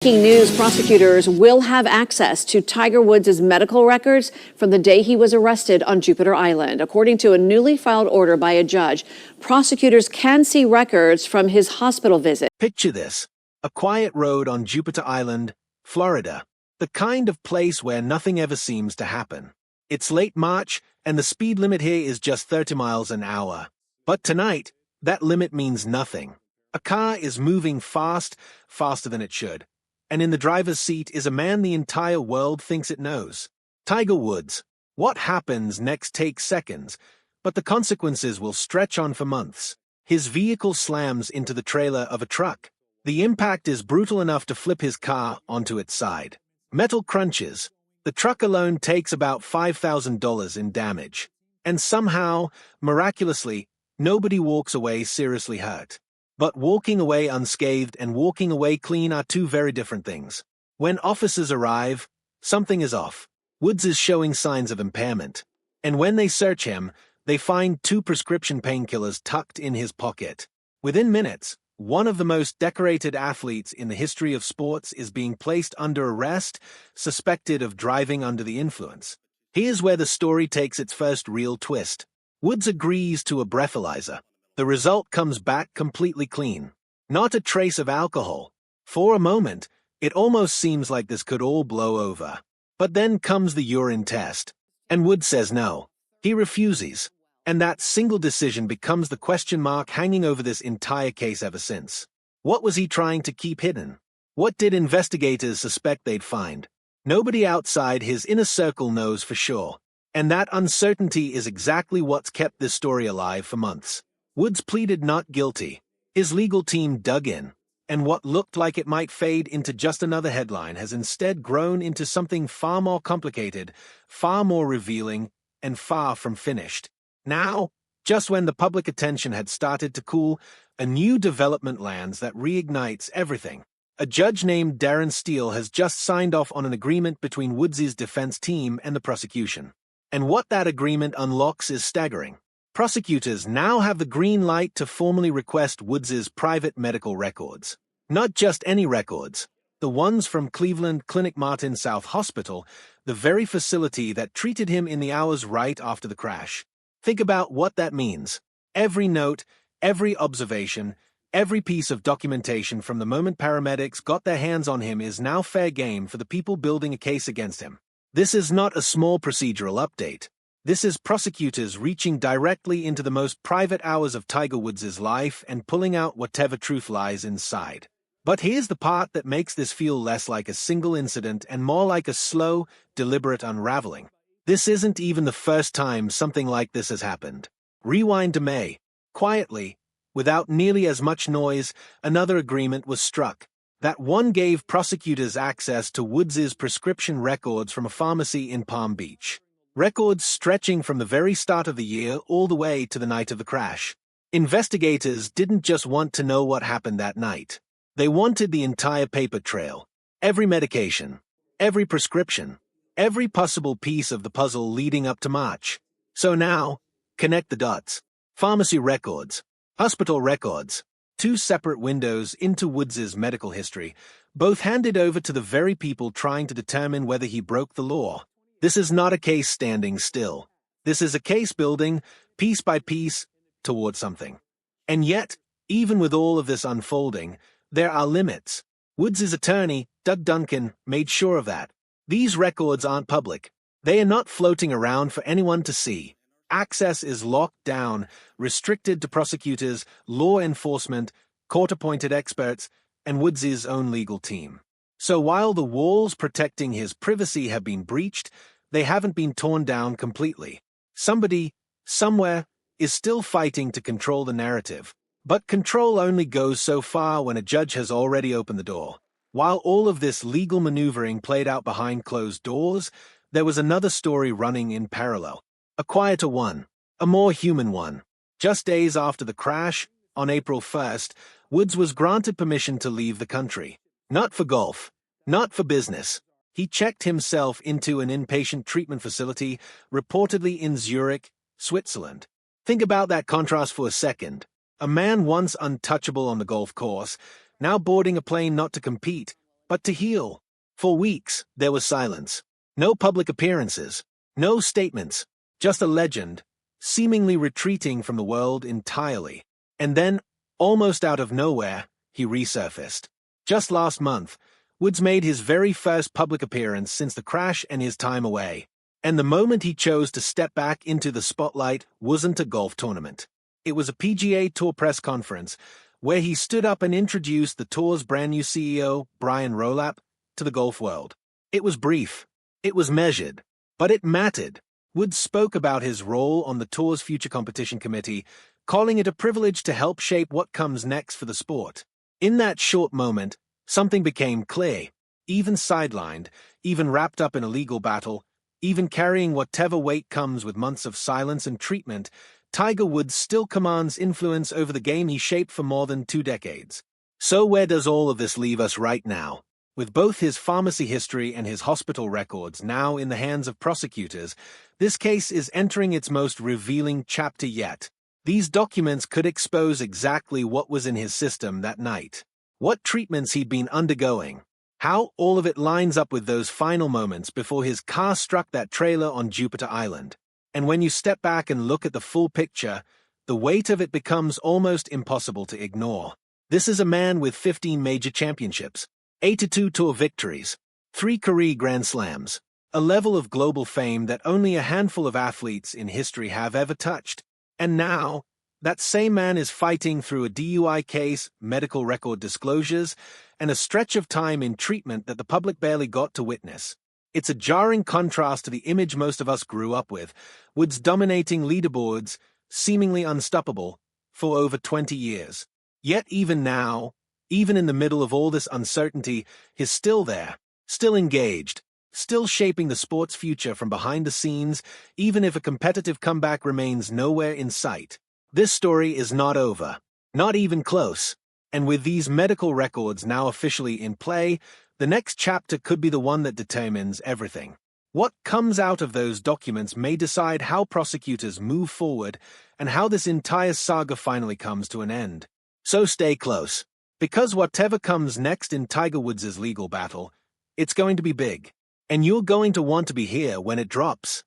Breaking news, prosecutors will have access to Tiger Woods' medical records from the day he was arrested on Jupiter Island. According to a newly filed order by a judge, prosecutors can see records from his hospital visit. Picture this: a quiet road on Jupiter Island, Florida, the kind of place where nothing ever seems to happen. It's late March, and the speed limit here is just 30 miles an hour. But tonight, that limit means nothing. A car is moving faster than it should. And in the driver's seat is a man the entire world thinks it knows. Tiger Woods. What happens next takes seconds, but the consequences will stretch on for months. His vehicle slams into the trailer of a truck. The impact is brutal enough to flip his car onto its side. Metal crunches. The truck alone takes about $5,000 in damage. And somehow, miraculously, nobody walks away seriously hurt. But walking away unscathed and walking away clean are two very different things. When officers arrive, something is off. Woods is showing signs of impairment. And when they search him, they find 2 prescription painkillers tucked in his pocket. Within minutes, one of the most decorated athletes in the history of sports is being placed under arrest, suspected of driving under the influence. Here's where the story takes its first real twist. Woods agrees to a breathalyzer. The result comes back completely clean. Not a trace of alcohol. For a moment, it almost seems like this could all blow over. But then comes the urine test. And Woods says no. He refuses. And that single decision becomes the question mark hanging over this entire case ever since. What was he trying to keep hidden? What did investigators suspect they'd find? Nobody outside his inner circle knows for sure. And that uncertainty is exactly what's kept this story alive for months. Woods pleaded not guilty. His legal team dug in, and what looked like it might fade into just another headline has instead grown into something far more complicated, far more revealing, and far from finished. Now, just when the public attention had started to cool, a new development lands that reignites everything. A judge named Darren Steele has just signed off on an agreement between Woods' defense team and the prosecution. And what that agreement unlocks is staggering. Prosecutors now have the green light to formally request Woods' private medical records. Not just any records, the ones from Cleveland Clinic Martin South Hospital, the very facility that treated him in the hours right after the crash. Think about what that means. Every note, every observation, every piece of documentation from the moment paramedics got their hands on him is now fair game for the people building a case against him. This is not a small procedural update. This is prosecutors reaching directly into the most private hours of Tiger Woods' life and pulling out whatever truth lies inside. But here's the part that makes this feel less like a single incident and more like a slow, deliberate unraveling. This isn't even the first time something like this has happened. Rewind to May. Quietly, without nearly as much noise, another agreement was struck. That one gave prosecutors access to Woods' prescription records from a pharmacy in Palm Beach. Records stretching from the very start of the year all the way to the night of the crash. Investigators didn't just want to know what happened that night. They wanted the entire paper trail. Every medication. Every prescription. Every possible piece of the puzzle leading up to March. So now, connect the dots. Pharmacy records. Hospital records. 2 separate windows into Woods' medical history, both handed over to the very people trying to determine whether he broke the law. This is not a case standing still. This is a case building, piece by piece, towards something. And yet, even with all of this unfolding, there are limits. Woods' attorney, Doug Duncan, made sure of that. These records aren't public. They are not floating around for anyone to see. Access is locked down, restricted to prosecutors, law enforcement, court-appointed experts, and Woods' own legal team. So while the walls protecting his privacy have been breached, they haven't been torn down completely. Somebody, somewhere, is still fighting to control the narrative. But control only goes so far when a judge has already opened the door. While all of this legal maneuvering played out behind closed doors, there was another story running in parallel. A quieter one, a more human one. Just days after the crash, on April 1st, Woods was granted permission to leave the country. Not for golf, not for business. He checked himself into an inpatient treatment facility, reportedly in Zurich, Switzerland. Think about that contrast for a second. A man once untouchable on the golf course, now boarding a plane not to compete, but to heal. For weeks, there was silence. No public appearances. No statements. Just a legend, seemingly retreating from the world entirely. And then, almost out of nowhere, he resurfaced. Just last month, Woods made his very first public appearance since the crash and his time away. And the moment he chose to step back into the spotlight wasn't a golf tournament. It was a PGA Tour press conference where he stood up and introduced the tour's brand new CEO, Brian Rowlap, to the golf world. It was brief. It was measured. But it mattered. Woods spoke about his role on the tour's future competition committee, calling it a privilege to help shape what comes next for the sport. In that short moment, something became clear. Even sidelined, even wrapped up in a legal battle, even carrying whatever weight comes with months of silence and treatment, Tiger Woods still commands influence over the game he shaped for more than 2 decades. So where does all of this leave us right now? With both his pharmacy history and his hospital records now in the hands of prosecutors, this case is entering its most revealing chapter yet. These documents could expose exactly what was in his system that night, what treatments he'd been undergoing, how all of it lines up with those final moments before his car struck that trailer on Jupiter Island. And when you step back and look at the full picture, the weight of it becomes almost impossible to ignore. This is a man with 15 major championships, 82 tour victories, 3 career Grand Slams, a level of global fame that only a handful of athletes in history have ever touched. And now, that same man is fighting through a DUI case, medical record disclosures, and a stretch of time in treatment that the public barely got to witness. It's a jarring contrast to the image most of us grew up with, Woods dominating leaderboards, seemingly unstoppable, for over 20 years. Yet even now, even in the middle of all this uncertainty, he's still there, still engaged, still shaping the sport's future from behind the scenes, even if a competitive comeback remains nowhere in sight. This story is not over, not even close. And with these medical records now officially in play, the next chapter could be the one that determines everything. What comes out of those documents may decide how prosecutors move forward and how this entire saga finally comes to an end. So stay close, because whatever comes next in Tiger Woods' legal battle, it's going to be big, and you're going to want to be here when it drops.